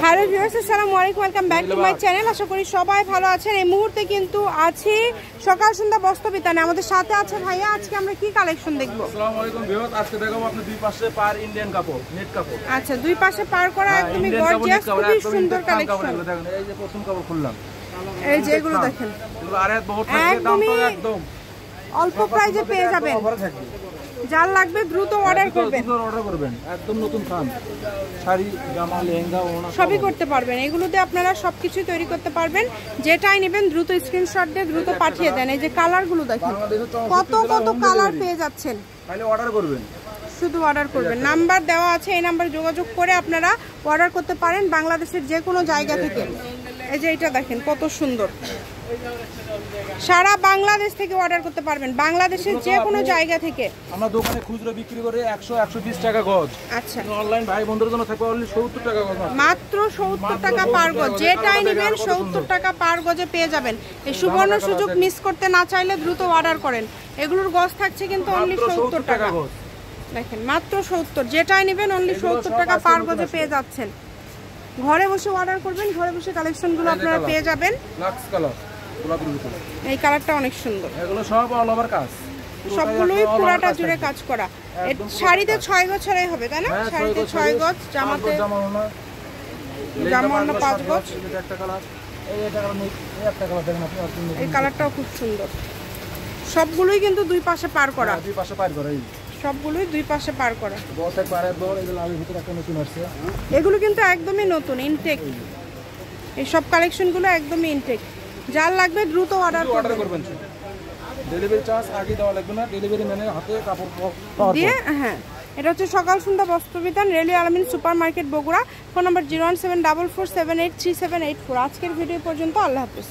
Hello viewers, আসসালামু আলাইকুম, welcome back to my channel. আশা করি সবাই ভালো আছেন। এই মুহূর্তে কিন্তু আছি সকাল সন্ধ্যা বস্ত্র বিতানে। আমাদের সাথে আছে ভাইয়া। আজকে আমরা কি কালেকশন দেখব? আসসালামু আলাইকুম ভিউয়ার্স, আজকে দেখাবো আপনি দুই পাশে পার ইন্ডিয়ান কাপড়, নেট কাপড়। আচ্ছা, দুই পাশে পার করা একদমই গর্জিয়াস, খুবই সুন্দর কালেকশন। দেখেন এই যে প্রথম কাপড় খুললাম, এই যে এগুলো দেখেন, এগুলো আড়াই বহুত থাকবে, দামটা একদম অল্প প্রাইসে পেয়ে যাবেন। অফারে থাকবে, যার লাগবে দ্রুত অর্ডার করবেন। একদম নতুন খান শাড়ি, জামা, লেহেঙ্গা, ওড়না সবই করতে পারবেন। এগুলোতে আপনারা সবকিছু তৈরি করতে পারবেন। যেটাই নেবেন দ্রুত স্ক্রিনশট দিয়ে দ্রুত পাঠিয়ে দেন। এই যে কালারগুলো দেখেন, কত কত কালার পেয়ে যাচ্ছেন। তাহলে অর্ডার করবেন, শুধু অর্ডার করবেন। নাম্বার দেওয়া আছে, এই নাম্বার যোগাযোগ করে আপনারা অর্ডার করতে পারেন বাংলাদেশের যে কোনো জায়গা থেকে। এই যে এটা দেখেন কত সুন্দর, সারা বাংলাদেশ থেকে অর্ডার করতে পারবেন, বাংলাদেশের যে কোনো জায়গা থেকে। আমরা দোকানে খুচরো বিক্রি করে 100-120 টাকা গজ। আচ্ছা, অনলাইন ভাই বন্ধুদের জন্য থাকবে অনলি 70 টাকা গজ, মাত্র 70 টাকা পার গজ। যেটাই নেবেন 70 টাকা পার গজে পেয়ে যাবেন। এই সুবর্ণ সুযোগ মিস করতে না চাইলে দ্রুত অর্ডার করেন। এগুলোর গজ থাকছে কিন্তু অনলি 70 টাকা। দেখেন মাত্র 70, যেটাই নেবেন অনলি 70 টাকা পার গজে পেয়ে যাচ্ছেন। ঘরে বসে অর্ডার করবেন, ঘরে বসে কালেকশনগুলো আপনারা পেয়ে যাবেন। লাক্স কালার, গোলাপি কালার, এই কালারটা অনেক সুন্দর। এগুলো সব অল ওভার কাজ, সবগুলোই পুরাটা জুড়ে কাজ করা। শাড়িতে 6 গজ ছড়াই হবে, তাই না? শাড়িতে 6 গজ, জামাতে জামা 5 গজ। একটা কালার, এই একটা কালার নেই, এই একটা কালার দেখেন আপনি, এই কালারটাও খুব সুন্দর। সবগুলোই কিন্তু দুই পাশে পার করা, দুই পাশে পার করা, এই সবগুলোই দুই পাশে পার করা। বড় পারে বড়, এগুলো আমি ভিতরে একটা নতুন আসছে, এগুলো কিন্তু একদমই নতুন ইনটেক। এই সব কালেকশনগুলো একদমই ইনটেক। যার লাগবে দ্রুত অর্ডার করবেন। ডেলিভারি চার্জ আগে দেওয়া লাগবে না, ডেলিভারি ম্যানে হাতে কাপড় পাওয়ার দিয়ে। হ্যাঁ, এটা হচ্ছে সকাল সন্ধ্যা বস্ত্র বিতান, রেলওয়ে আলমিন super market, Bogura. Phone number 01744783784। আজকের ভিডিও পর্যন্ত, আল্লাহ হাফেজ।